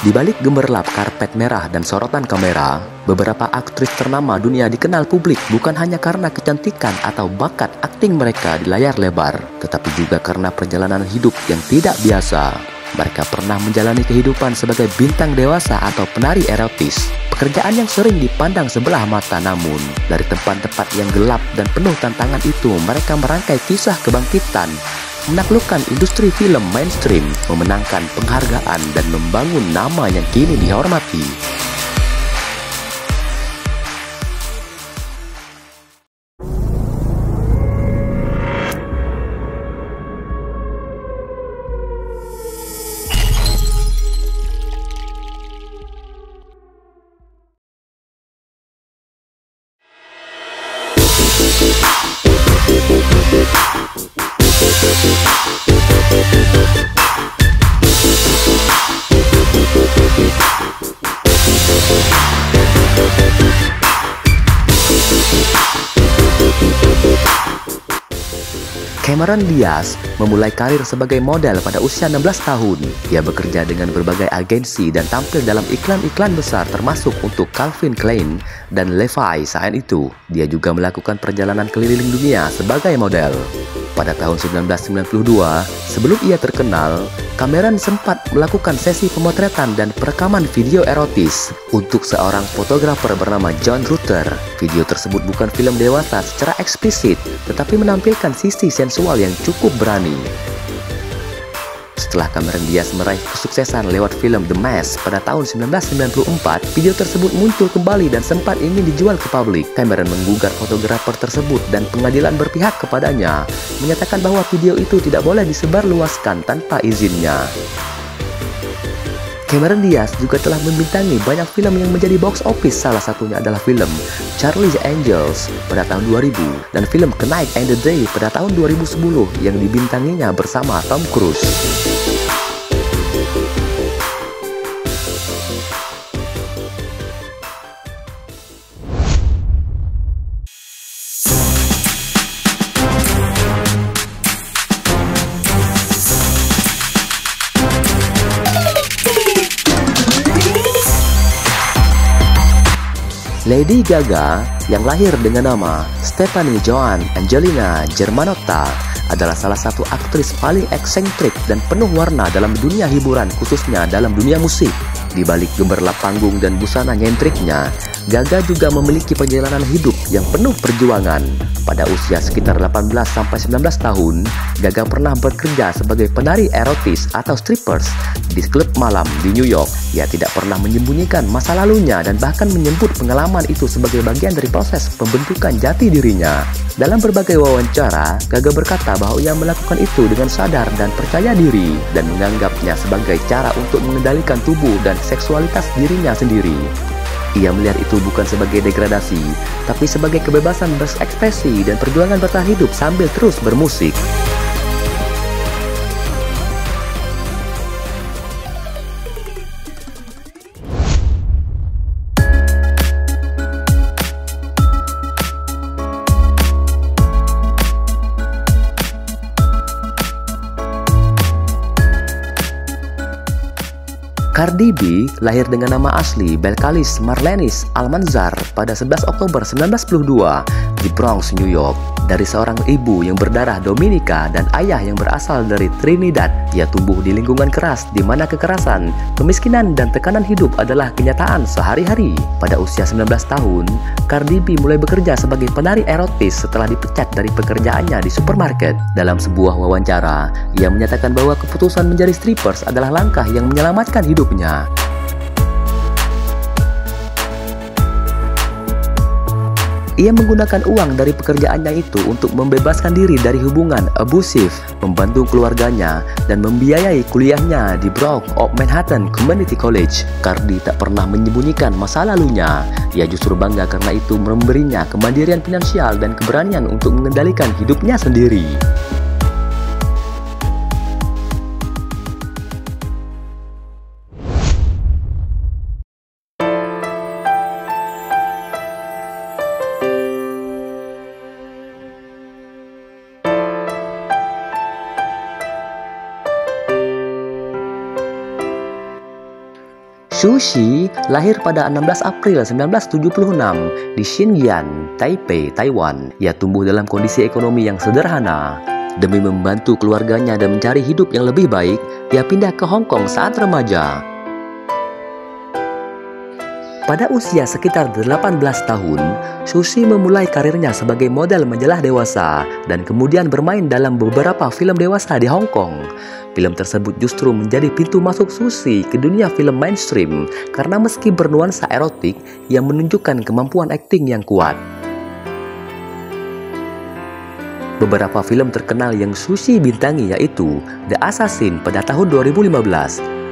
Di balik gemerlap karpet merah dan sorotan kamera, beberapa aktris ternama dunia dikenal publik bukan hanya karena kecantikan atau bakat akting mereka di layar lebar, tetapi juga karena perjalanan hidup yang tidak biasa. Mereka pernah menjalani kehidupan sebagai bintang dewasa atau penari erotis, pekerjaan yang sering dipandang sebelah mata. Namun, dari tempat-tempat yang gelap dan penuh tantangan itu, mereka merangkai kisah kebangkitan, menaklukkan industri film mainstream, memenangkan penghargaan, dan membangun nama yang kini dihormati. Cameron Diaz memulai karir sebagai model pada usia 16 tahun. Ia bekerja dengan berbagai agensi dan tampil dalam iklan-iklan besar termasuk untuk Calvin Klein dan Levi. Saat itu, dia juga melakukan perjalanan keliling dunia sebagai model. Pada tahun 1992, sebelum ia terkenal, Cameron sempat melakukan sesi pemotretan dan perekaman video erotis untuk seorang fotografer bernama John Rutter. Video tersebut bukan film dewasa secara eksplisit, tetapi menampilkan sisi sensual yang cukup berani. Setelah Cameron Diaz meraih kesuksesan lewat film The Mask pada tahun 1994, video tersebut muncul kembali dan sempat ingin dijual ke publik. Cameron menggugat fotografer tersebut dan pengadilan berpihak kepadanya, menyatakan bahwa video itu tidak boleh disebarluaskan tanpa izinnya. Cameron Diaz juga telah membintangi banyak film yang menjadi box office, salah satunya adalah film Charlie's Angels pada tahun 2000 dan film A Night and a Day pada tahun 2010 yang dibintanginya bersama Tom Cruise. Lady Gaga yang lahir dengan nama Stephanie Joan Angelina Germanotta adalah salah satu aktris paling eksentrik dan penuh warna dalam dunia hiburan, khususnya dalam dunia musik. Di balik gemerlap panggung dan busana nyentriknya, Gaga juga memiliki perjalanan hidup yang penuh perjuangan. Pada usia sekitar 18-19 tahun, Gaga pernah bekerja sebagai penari erotis atau strippers di klub malam di New York. Ia tidak pernah menyembunyikan masa lalunya dan bahkan menyebut pengalaman itu sebagai bagian dari proses pembentukan jati dirinya. Dalam berbagai wawancara, Gaga berkata bahwa ia melakukan itu dengan sadar dan percaya diri dan menganggapnya sebagai cara untuk mengendalikan tubuh dan seksualitas dirinya sendiri. Ia melihat itu bukan sebagai degradasi, tapi sebagai kebebasan berekspresi dan perjuangan bertahan hidup sambil terus bermusik. Cardi B lahir dengan nama asli Belcalis Marlenis Almanzar pada 11 Oktober 1992 di Bronx, New York. Dari seorang ibu yang berdarah Dominika dan ayah yang berasal dari Trinidad, ia tumbuh di lingkungan keras di mana kekerasan, kemiskinan, dan tekanan hidup adalah kenyataan sehari-hari. Pada usia 19 tahun, Cardi B mulai bekerja sebagai penari erotis setelah dipecat dari pekerjaannya di supermarket. Dalam sebuah wawancara, ia menyatakan bahwa keputusan menjadi strippers adalah langkah yang menyelamatkan hidupnya. Ia menggunakan uang dari pekerjaannya itu untuk membebaskan diri dari hubungan abusif, membantu keluarganya, dan membiayai kuliahnya di Bronx of Manhattan Community College. Cardi tak pernah menyembunyikan masa lalunya. Ia justru bangga karena itu memberinya kemandirian finansial dan keberanian untuk mengendalikan hidupnya sendiri. Sushi lahir pada 16 April 1976 di Xinjiang, Taipei, Taiwan. Ia tumbuh dalam kondisi ekonomi yang sederhana. Demi membantu keluarganya dan mencari hidup yang lebih baik, ia pindah ke Hong Kong saat remaja. Pada usia sekitar 18 tahun, Sushi memulai karirnya sebagai model majalah dewasa dan kemudian bermain dalam beberapa film dewasa di Hong Kong. Film tersebut justru menjadi pintu masuk Sushi ke dunia film mainstream karena meski bernuansa erotik, ia menunjukkan kemampuan akting yang kuat. Beberapa film terkenal yang Sushi bintangi yaitu The Assassin pada tahun 2015,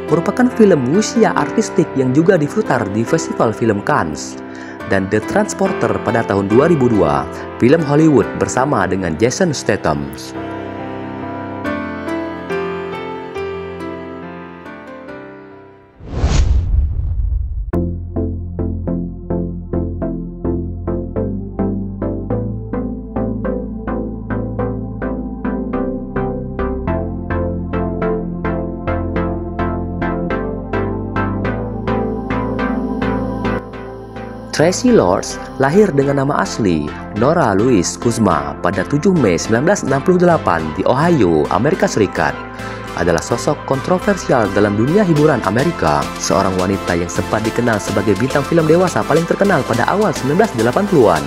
merupakan film wuxia artistik yang juga diputar di Festival Film Cannes, dan The Transporter pada tahun 2002, film Hollywood bersama dengan Jason Statham. Traci Lords lahir dengan nama asli Nora Louise Kuzma pada 7 Mei 1968 di Ohio, Amerika Serikat. Adalah sosok kontroversial dalam dunia hiburan Amerika, seorang wanita yang sempat dikenal sebagai bintang film dewasa paling terkenal pada awal 1980-an.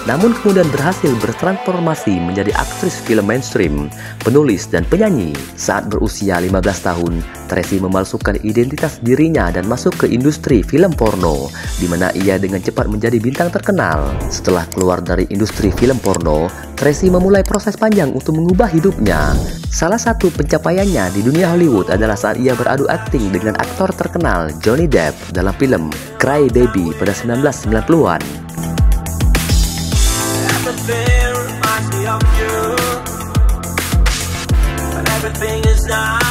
Namun kemudian berhasil bertransformasi menjadi aktris film mainstream, penulis, dan penyanyi. Saat berusia 15 tahun, Traci memalsukan identitas dirinya dan masuk ke industri film porno, di mana ia dengan cepat menjadi bintang terkenal. Setelah keluar dari industri film porno, Traci memulai proses panjang untuk mengubah hidupnya. Salah satu pencapaiannya di dunia Hollywood adalah saat ia beradu akting dengan aktor terkenal Johnny Depp dalam film Cry Baby pada 1990-an. Everything reminds me of you, but everything is not